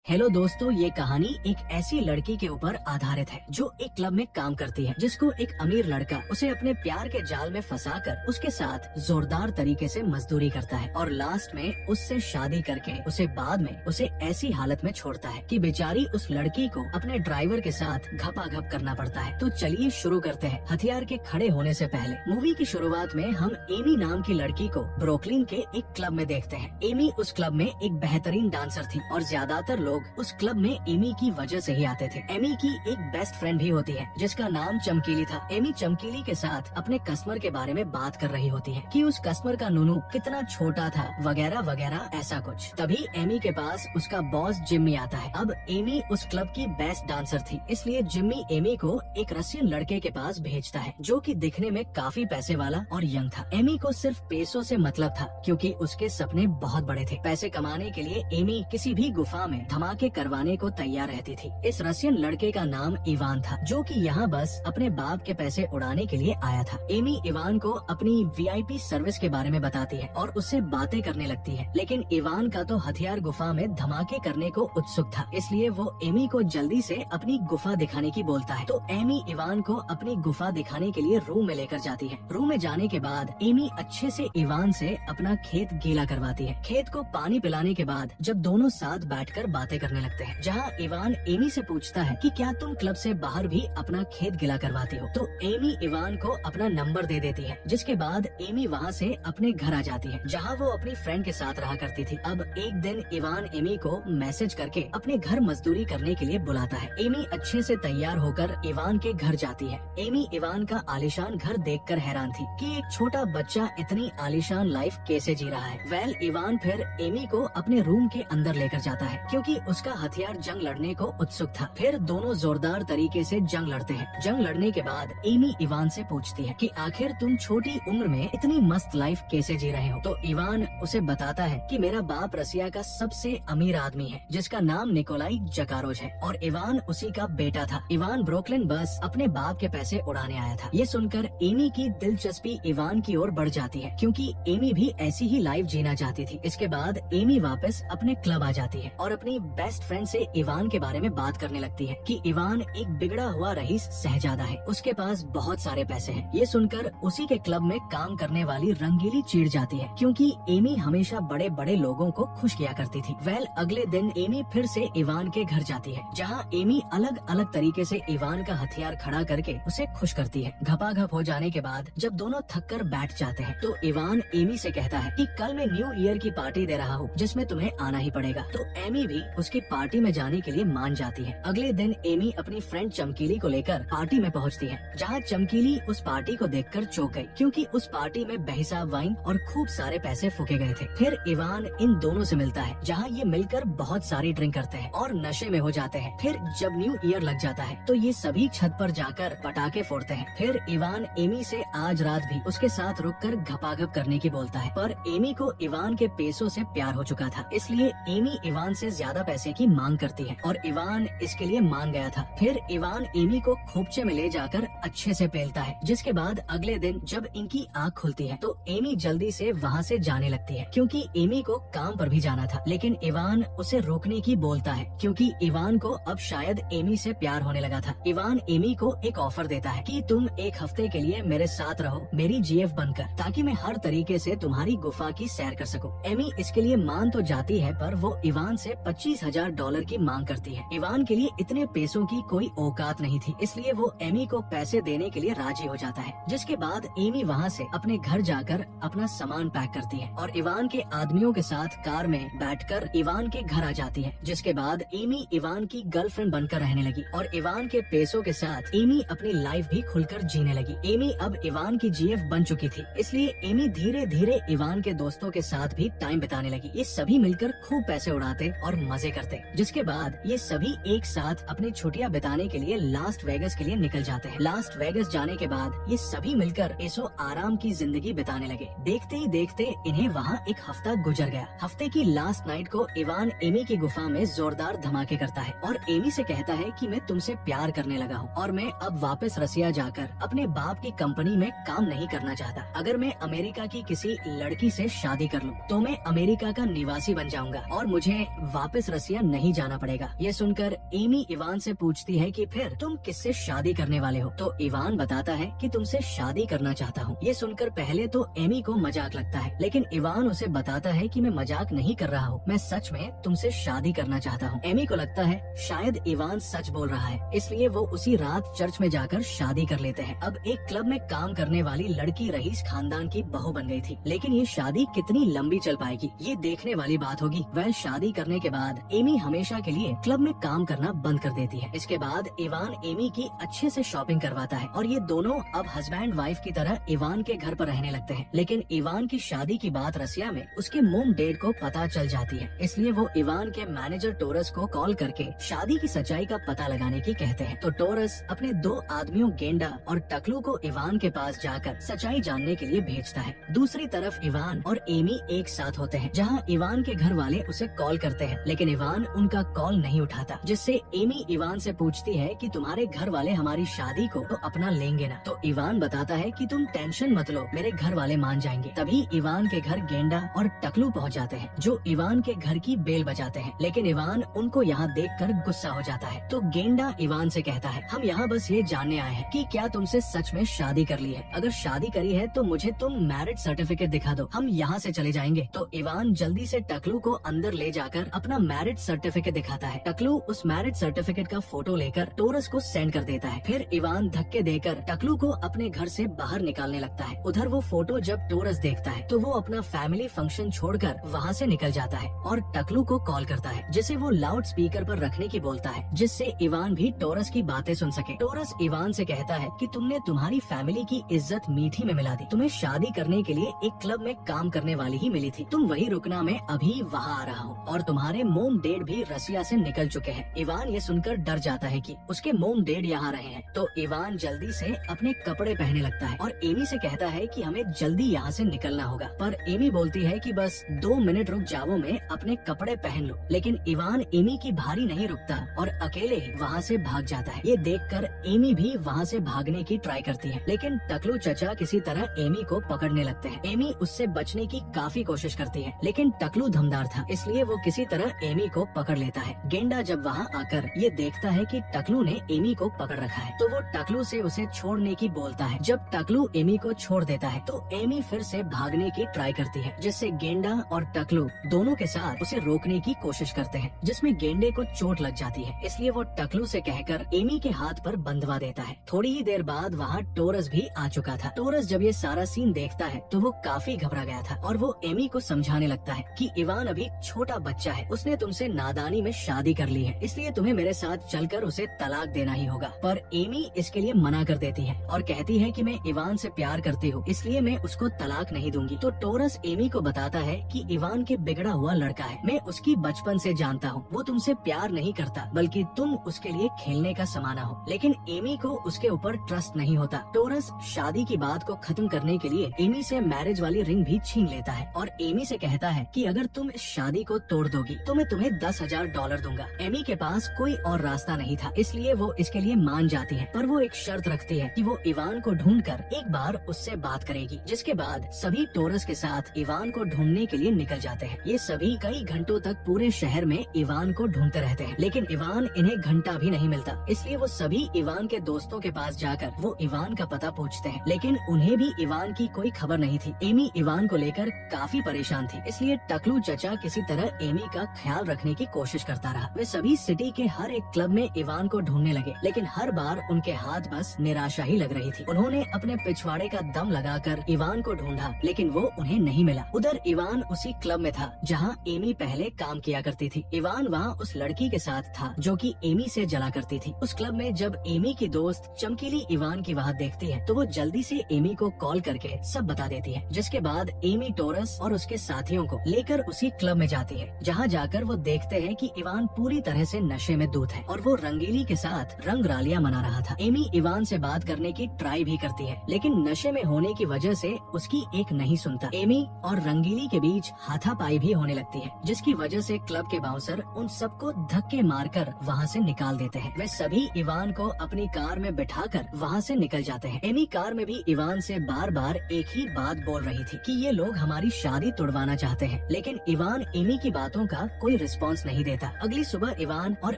Hello दोस्तों, ये कहानी एक ऐसी लड़की के ऊपर आधारित है जो एक क्लब में काम करती है, जिसको एक अमीर लड़का उसे अपने प्यार के जाल में फंसाकर उसके साथ जोरदार तरीके से मजदूरी करता है और लास्ट में उससे शादी करके उसे बाद में उसे ऐसी हालत में छोड़ता है कि बेचारी उस लड़की को अपने ड्राइवर के साथ घपाघप करना पड़ता है। तो चलिए शुरू करते हैं हथियार के खड़े होने से पहले। मूवी की शुरुआत में हम एमी नाम की लड़की को ब्रुकलिन के एक क्लब में देखते हैं। एमी उस क्लब में एक बेहतरीन डांसर थी और ज्यादातर लोग उस क्लब में एमी की वजह से ही आते थे। एमी की एक बेस्ट फ्रेंड भी होती है जिसका नाम चमकीली था। एमी चमकीली के साथ अपने कस्टमर के बारे में बात कर रही होती है कि उस कस्टमर का नूनू कितना छोटा था, वगैरह वगैरह ऐसा कुछ। तभी एमी के पास उसका बॉस जिम्मी आता है। अब एमी उस क्लब की बेस्ट डांसर थी, इसलिए जिम्मी एमी को एक रशियन लड़के के पास भेजता है जो कि दिखने में काफी पैसे वाला और यंग था। एमी को सिर्फ पैसों से मतलब था क्योंकि उसके सपने बहुत बड़े थे। पैसे कमाने के लिए एमी किसी भी गुफा में धमाके करवाने को तैयार रहती थी। इस रशियन लड़के का नाम इवान था जो कि यहाँ बस अपने बाप के पैसे उड़ाने के लिए आया था। एमी इवान को अपनी वीआईपी सर्विस के बारे में बताती है और उससे बातें करने लगती है, लेकिन इवान का तो हथियार गुफा में धमाके करने को उत्सुक था, इसलिए वो एमी को जल्दी से अपनी गुफा दिखाने की बोलता है। तो एमी इवान को अपनी गुफा दिखाने के लिए रूम में लेकर जाती है। रूम में जाने के बाद एमी अच्छे से इवान से अपना खेत गीला करवाती है। खेत को पानी पिलाने के बाद जब दोनों साथ बैठकर बातें करने लगते हैं, जहाँ इवान एमी से पूछता है कि क्या तुम क्लब से बाहर भी अपना खेत गीला करवाती हो, तो एमी इवान को अपना नंबर दे देती है। जिसके बाद एमी वहाँ से अपने घर आ जाती है जहाँ वो अपनी फ्रेंड के साथ रहा करती थी। अब एक दिन इवान एमी को मैसेज करके अपने घर मजदूरी करने के लिए बुलाता है। एमी अच्छे से तैयार होकर इवान के घर जाती है। एमी इवान का आलीशान घर देखकर हैरान थी कि एक छोटा बच्चा इतनी आलीशान लाइफ कैसे जी रहा है। इवान फिर एमी को अपने रूम के अंदर लेकर जाता है क्योंकि उसका हथियार जंग लड़ने को उत्सुक था। फिर दोनों जोरदार तरीके से जंग लड़ते हैं। जंग लड़ने के बाद एमी इवान से पूछती है कि आखिर तुम छोटी उम्र में इतनी मस्त लाइफ कैसे जी रहे हो, तो इवान उसे बताता है कि मेरा बाप रसिया का सबसे अमीर आदमी है जिसका नाम निकोलाई जकारोज है और इवान उसी का बेटा था। इवान ब्रुकलिन बस अपने बाप के पैसे उड़ाने आया था। ये सुनकर एमी की दिलचस्पी इवान की ओर बढ़ जाती है क्योंकि एमी भी ऐसी ही लाइफ जीना चाहती थी। इसके बाद एमी वापस अपने क्लब आ जाती है और अपनी बेस्ट फ्रेंड से इवान के बारे में बात करने लगती है कि इवान एक बिगड़ा हुआ रईस शहजादा है, उसके पास बहुत सारे पैसे हैं। ये सुनकर उसी के क्लब में काम करने वाली रंगीली चिढ़ जाती है क्योंकि एमी हमेशा बड़े बड़े लोगों को खुश किया करती थी। अगले दिन एमी फिर से इवान के घर जाती है जहाँ एमी अलग अलग तरीके से इवान का हथियार खड़ा करके उसे खुश करती है। घपाघप हो जाने के बाद जब दोनों थक कर बैठ जाते हैं तो इवान एमी से कहता है कि कल मैं न्यू ईयर की पार्टी दे रहा हूँ जिसमें तुम्हें आना ही पड़ेगा। तो एमी भी उसकी पार्टी में जाने के लिए मान जाती है। अगले दिन एमी अपनी फ्रेंड चमकीली को लेकर पार्टी में पहुंचती है जहां चमकीली उस पार्टी को देखकर चौंक गई क्योंकि उस पार्टी में बेहिसाब वाइन और खूब सारे पैसे फूके गए थे। फिर इवान इन दोनों से मिलता है जहां ये मिलकर बहुत सारी ड्रिंक करते हैं और नशे में हो जाते हैं। फिर जब न्यू ईयर लग जाता है तो ये सभी छत पर जाकर पटाखे फोड़ते हैं। फिर इवान एमी से आज रात भी उसके साथ रुककर घपाघप करने की बोलता है, पर एमी को इवान के पैसों से प्यार हो चुका था, इसलिए एमी इवान से ज्यादा पैसे की मांग करती है और इवान इसके लिए मान गया था। फिर इवान एमी को खोपचे में ले जाकर अच्छे से पेलता है, जिसके बाद अगले दिन जब इनकी आँख खुलती है तो एमी जल्दी से वहाँ से जाने लगती है क्योंकि एमी को काम पर भी जाना था, लेकिन इवान उसे रोकने की बोलता है क्योंकि इवान को अब शायद एमी से प्यार होने लगा था। इवान एमी को एक ऑफर देता है कि तुम एक हफ्ते के लिए मेरे साथ रहो मेरी जीएफ बनकर, ताकि मैं हर तरीके से तुम्हारी गुफा की सैर कर सकूं। एमी इसके लिए मान तो जाती है पर वो इवान से $25,000 की मांग करती है। इवान के लिए इतने पैसों की कोई औकात नहीं थी, इसलिए वो एमी को पैसे देने के लिए राजी हो जाता है। जिसके बाद एमी वहाँ से अपने घर जाकर अपना सामान पैक करती है और इवान के आदमियों के साथ कार में बैठकर इवान के घर आ जाती है। जिसके बाद एमी इवान की गर्लफ्रेंड बनकर रहने लगी और इवान के पैसों के साथ एमी अपनी लाइफ भी खुलकर जीने लगी। एमी अब इवान की जीएफ बन चुकी थी, इसलिए एमी धीरे धीरे इवान के दोस्तों के साथ भी टाइम बिताने लगी। ये सभी मिलकर खूब पैसे उड़ाते और मजे करते। जिसके बाद ये सभी एक साथ अपनी छुट्टियां बिताने के लिए लास्ट वेगस के लिए निकल जाते हैं। लास्ट वेगस जाने के बाद ये सभी मिलकर ऐसो आराम की जिंदगी बिताने लगे। देखते ही देखते इन्हें वहाँ एक हफ्ता गुजर गया। हफ्ते की लास्ट नाइट को इवान एमी की गुफा में जोरदार धमाके करता है और एमी से कहता है कि मैं तुमसे प्यार करने लगा हूँ और मैं अब वापस रसिया जाकर अपने बाप की कंपनी में काम नहीं करना चाहता। अगर मैं अमेरिका की किसी लड़की से शादी कर लूँ तो मैं अमेरिका का निवासी बन जाऊंगा और मुझे वापस रसिया नहीं जाना पड़ेगा। ये सुनकर एमी इवान से पूछती है कि फिर तुम किससे शादी करने वाले हो? तो इवान बताता है कि तुमसे शादी करना चाहता हूँ। ये सुनकर पहले तो एमी को मजाक लगता है, लेकिन इवान उसे बताता है कि मैं मजाक नहीं कर रहा हूँ, मैं सच में तुमसे शादी करना चाहता हूँ। एमी को लगता है शायद इवान सच बोल रहा है, इसलिए वो उसी रात चर्च में जाकर शादी कर लेते हैं। अब एक क्लब में काम करने वाली लड़की रईस खानदान की बहू बन गई थी, लेकिन ये शादी कितनी लंबी चल पाएगी ये देखने वाली बात होगी। वह शादी करने के बाद एमी हमेशा के लिए क्लब में काम करना बंद कर देती है। इसके बाद इवान एमी की अच्छे से शॉपिंग करवाता है और ये दोनों अब हस्बैंड वाइफ की तरह इवान के घर पर रहने लगते हैं। लेकिन इवान की शादी की बात रसिया में उसके मोम डैड को पता चल जाती है, इसलिए वो इवान के मैनेजर टोरस को कॉल करके शादी की सच्चाई का पता लगाने की कहते हैं। तो टोरस अपने 2 आदमियों गेंडा और टकलू को इवान के पास जाकर सच्चाई जानने के लिए भेजता है। दूसरी तरफ इवान और एमी एक साथ होते हैं, जहाँ इवान के घर वाले उसे कॉल करते हैं, लेकिन इवान उनका कॉल नहीं उठाता, जिससे एमी इवान से पूछती है कि तुम्हारे घर वाले हमारी शादी को तो अपना लेंगे ना? तो इवान बताता है कि तुम टेंशन मत लो, मेरे घर वाले मान जाएंगे। तभी इवान के घर गेंडा और टकलू पहुंच जाते हैं, जो इवान के घर की बेल बजाते हैं, लेकिन इवान उनको यहाँ देखकर गुस्सा हो जाता है। तो गेंडा इवान से कहता है, हम यहाँ बस ये जानने आए हैं कि क्या तुमसे सच में शादी कर ली है? अगर शादी करी है तो मुझे तुम मैरिज सर्टिफिकेट दिखा दो, हम यहाँ से चले जाएंगे। तो इवान जल्दी से टकलू को अंदर ले जाकर अपना मैरिज सर्टिफिकेट दिखाता है। टकलू उस मैरिज सर्टिफिकेट का फोटो लेकर टोरस को सेंड कर देता है। फिर इवान धक्के देकर टकलू को अपने घर से बाहर निकालने लगता है। उधर वो फोटो जब टोरस देखता है तो वो अपना फैमिली फंक्शन छोड़कर वहाँ से निकल जाता है और टकलू को कॉल करता है, जिसे वो लाउड स्पीकर पर रखने की बोलता है, जिससे इवान भी टोरस की बातें सुन सके। टोरस इवान से कहता है कि तुमने तुम्हारी फैमिली की इज्जत मीठी में मिला दी, तुम्हें शादी करने के लिए एक क्लब में काम करने वाली ही मिली थी, तुम वही रुकना, मैं अभी वहाँ आ रहा हूँ। और तुम्हारे मोम डैड भी रसिया से निकल चुके हैं। इवान ये सुनकर डर जाता है कि उसके मोम डैड यहाँ रहे हैं। तो इवान जल्दी से अपने कपड़े पहनने लगता है और एमी से कहता है कि हमें जल्दी यहाँ से निकलना होगा। पर एमी बोलती है कि बस 2 मिनट रुक जाओ, मैं अपने कपड़े पहन लूं। लेकिन इवान एमी की भारी नहीं रुकता और अकेले ही वहाँ से भाग जाता है। ये देखकर एमी भी वहाँ से भागने की ट्राई करती है, लेकिन टकलू चचा किसी तरह एमी को पकड़ने लगते हैं। एमी उससे बचने की काफी कोशिश करती है, लेकिन टकलू दमदार था, इसलिए वो किसी तरह एमी को पकड़ लेता है। गेंडा जब वहाँ आकर ये देखता है कि टकलू ने एमी को पकड़ रखा है, तो वो टकलू से उसे छोड़ने की बोलता है। जब टकलू एमी को छोड़ देता है तो एमी फिर से भागने की ट्राई करती है, जिससे गेंडा और टकलू दोनों के साथ उसे रोकने की कोशिश करते हैं, जिसमें गेंडे को चोट लग जाती है, इसलिए वो टकलू से कहकर एमी के हाथ पर बंधवा देता है। थोड़ी ही देर बाद वहाँ टोरस भी आ चुका था। टोरस जब ये सारा सीन देखता है तो वो काफी घबरा गया था और वो एमी को समझाने लगता है कि इवान अभी छोटा बच्चा है, उसने तुमसे नादानी में शादी कर ली है, इसलिए तुम्हें मेरे साथ चलकर उसे तलाक देना ही होगा। पर एमी इसके लिए मना कर देती है और कहती है कि मैं इवान से प्यार करती हूँ, इसलिए मैं उसको तलाक नहीं दूंगी। तो टोरस एमी को बताता है कि इवान के बिगड़ा हुआ लड़का है, मैं उसकी बचपन से जानता हूँ, वो तुमसे प्यार नहीं करता बल्कि तुम उसके लिए खेलने का समाना हो। लेकिन एमी को उसके ऊपर ट्रस्ट नहीं होता। टोरस शादी की बात को खत्म करने के लिए एमी से मैरिज वाली रिंग भी छीन लेता है और एमी से कहता है कि अगर तुम इस शादी को तोड़ दोगी तो मैं तुम्हें $10,000 दूंगा। एमी के पास कोई और रास्ता नहीं था, इसलिए वो इसके लिए मान जाती है, पर वो एक शर्त रखती है कि वो इवान को ढूंढकर एक बार उससे बात करेगी। जिसके बाद सभी टोरस के साथ इवान को ढूंढने के लिए निकल जाते हैं। ये सभी कई घंटों तक पूरे शहर में इवान को ढूंढते रहते हैं, लेकिन इवान इन्हें घंटा भी नहीं मिलता, इसलिए वो सभी इवान के दोस्तों के पास जाकर वो इवान का पता पूछते हैं, लेकिन उन्हें भी इवान की कोई खबर नहीं थी। एमी इवान को लेकर काफी परेशान थी, इसलिए टकलू चचा किसी तरह एमी का ख्याल रखने की कोशिश करता रहा। वे सभी सिटी के हर एक क्लब में इवान को ढूंढने लगे, लेकिन हर बार उनके हाथ बस निराशा ही लग रही थी। उन्होंने अपने पिछवाड़े का दम लगाकर इवान को ढूंढा, लेकिन वो उन्हें नहीं मिला। उधर इवान उसी क्लब में था जहाँ एमी पहले काम किया करती थी। इवान वहाँ उस लड़की के साथ था जो कि एमी से जला करती थी। उस क्लब में जब एमी की दोस्त चमकीली इवान की वहाँ देखती है तो वो जल्दी से एमी को कॉल करके सब बता देती है, जिसके बाद एमी टोरस और उसके साथियों को लेकर उसी क्लब में जाती है, जहाँ जाकर वो देखते हैं कि इवान पूरी तरह से नशे में धुत है और वो रंगीली के साथ रंग रालियां मना रहा था। एमी इवान से बात करने की ट्राई भी करती है, लेकिन नशे में होने की वजह से उसकी एक नहीं सुनता। एमी और रंगीली के बीच हाथापाई भी होने लगती है, जिसकी वजह से क्लब के बाउंसर उन सबको धक्के मारकर वहाँ से निकाल देते हैं। वे सभी इवान को अपनी कार में बिठाकर वहाँ से निकल जाते हैं। एमी कार में भी इवान से बार बार एक ही बात बोल रही थी कि ये लोग हमारी शादी तोड़वाना चाहते हैं, लेकिन इवान एमी की बातों का कोई रिस्पॉन्स नहीं देता। अगली सुबह इवान और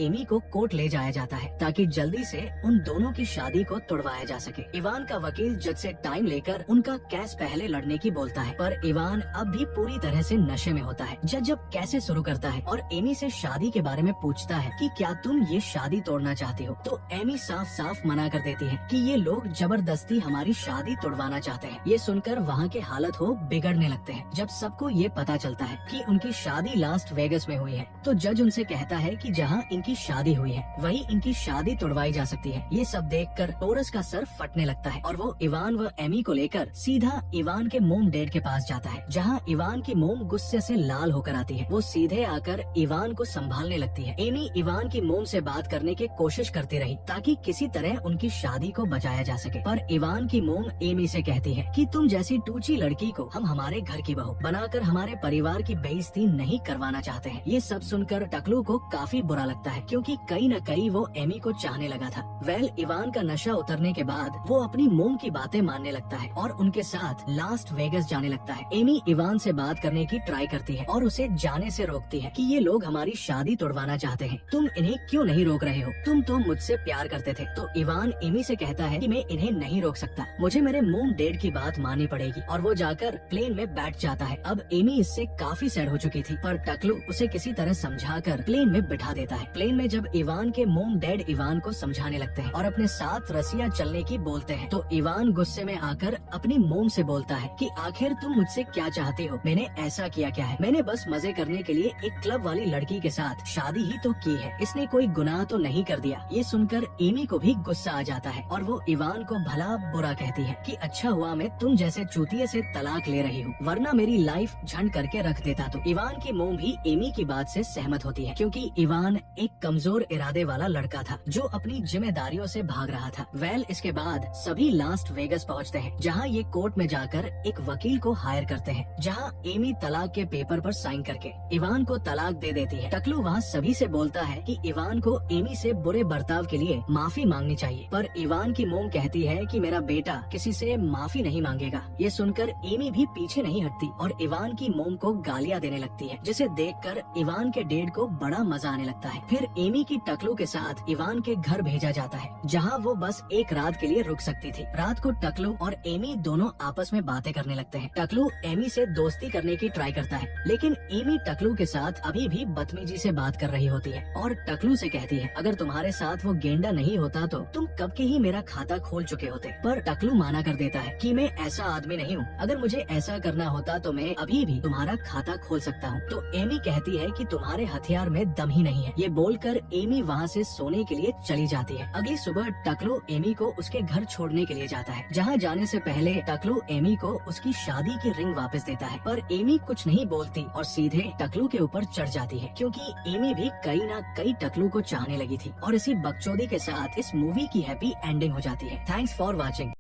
एमी को कोर्ट ले जाया जाता है ताकि जल्दी से उन दोनों की शादी को तुड़वाया जा सके। इवान का वकील जज से टाइम लेकर उनका केस पहले लड़ने की बोलता है, पर इवान अब भी पूरी तरह से नशे में होता है। जज जब कैसे शुरू करता है और एमी से शादी के बारे में पूछता है कि क्या तुम ये शादी तोड़ना चाहती हो, तो एमी साफ साफ मना कर देती है कि ये लोग जबरदस्ती हमारी शादी तोड़वाना चाहते हैं। ये सुनकर वहाँ के हालत हो बिगड़ने लगते हैं। जब सबको ये पता चलता है कि उनकी शादी लास्ट वेगस में हुई है, तो जज उनसे कहता है कि जहाँ इनकी शादी हुई है वही इनकी शादी तोड़वाई जा सकती है। ये सब देखकर टोरस का सर फटने लगता है और वो इवान व एमी को लेकर सीधा इवान के मोम डैड के पास जाता है, जहाँ इवान की मोम गुस्से से लाल होकर आती है। वो सीधे आकर इवान को संभालने लगती है। एमी इवान की मोम से बात करने की कोशिश करती रही ताकि किसी तरह उनकी शादी को बचाया जा सके, पर इवान की मोम एमी से कहती है कि तुम जैसी टूची लड़की को हम हमारे घर की बहू बनाकर हमारे परिवार की बेइज्जती नहीं करवाना चाहते हैं। ये सब सुनकर टकलू को काफी बुरा लगता है, क्योंकि कहीं न कहीं वो एमी को चाहने लगा था। इवान का नशा उतरने के बाद वो अपनी मोम की बातें मानने लगता है और उनके साथ लास्ट वेगस जाने लगता है। एमी इवान से बात करने की ट्राई करती है और उसे जाने से रोकती है कि ये लोग हमारी शादी तोड़वाना चाहते हैं, तुम इन्हें क्यों नहीं रोक रहे हो, तुम तो मुझसे प्यार करते थे। तो इवान एमी से कहता है कि मैं इन्हें नहीं रोक सकता, मुझे मेरे मोम डैड की बात माननी पड़ेगी, और वो जाकर प्लेन में बैठ जाता है। अब एमी इससे काफी सैड हो चुकी थी, पर टकलू उसे किसी तरह समझाकर प्लेन में बिठा देता है। प्लेन में जब इवान के मोम डैड इवान को समझाने लगते हैं और अपने साथ रसिया चलने की बोलते हैं, तो इवान गुस्से में आकर अपनी मोम से बोलता है कि आखिर तुम मुझसे क्या चाहती हो, मैंने ऐसा किया क्या है, मैंने बस मजे करने के लिए एक क्लब वाली लड़की के साथ शादी ही तो की है, इसने कोई गुनाह तो नहीं कर दिया। ये सुनकर एमी को भी गुस्सा आ जाता है और वो इवान को भला बुरा कहती है कि अच्छा हुआ मैं तुम जैसे चूतिए से तलाक ले रही हूँ, वरना मेरी लाइफ झंड करके रख देता। तो इवान की मोम भी एमी की बात से सहमत होती है, क्योंकि इवान एक कमजोर इरादे वाला लड़का था जो अपनी जिम्मेदारियों से भाग रहा था। इसके बाद सभी लास्ट वेगस पहुँचते हैं, जहाँ ये कोर्ट में जाकर एक वकील को हायर करते हैं, जहाँ एमी तलाक के पेपर पर साइन करके इवान को तलाक दे देती है। टकलू वहाँ सभी से बोलता है कि इवान को एमी से बुरे बर्ताव के लिए माफी मांगनी चाहिए, पर इवान की मोम कहती है कि मेरा बेटा किसी से माफी नहीं मांगेगा। ये सुनकर एमी भी पीछे नहीं हटती और इवान की मोम को गालियाँ देने लगती है, जिसे देखकर इवान के डैड को बड़ा मजा आने लगता है। फिर एमी की टकलू के साथ इवान के घर भेजा जाता है, जहाँ वो बस एक रात के लिए रुक सकती थी। रात को टकलू और एमी दोनों आपस में बातें करने लगते हैं। टकलू एमी से दोस्ती करने की ट्राई करता है, लेकिन एमी टकलू के साथ अभी भी बदतमीजी से बात कर रही होती है और टकलू से कहती है अगर तुम्हारे साथ वो गेंडा नहीं होता तो तुम कब के ही मेरा खाता खोल चुके होते। पर टकलू माना कर देता है कि मैं ऐसा आदमी नहीं हूँ, अगर मुझे ऐसा करना होता तो मैं अभी भी तुम्हारा खाता खोल सकता हूँ। तो एमी कहती है कि तुम्हारे हथियार में दम ही नहीं है। ये बोलकर एमी वहाँ से सोने के लिए चली जाती है। अगली सुबह टकलू एमी को उसके घर छोड़ने के लिए जाता है, जहाँ जाने से पहले टकलू एमी को उसकी शादी की रिंग वापस देता है, पर एमी कुछ नहीं बोलती और सीधे टकलू के ऊपर चढ़ जाती है, क्योंकि एमी भी कहीं ना कहीं टकलू को चाहने लगी थी। और इसी बकचोदी के साथ इस मूवी की हैप्पी एंडिंग हो जाती है। Thanks for watching.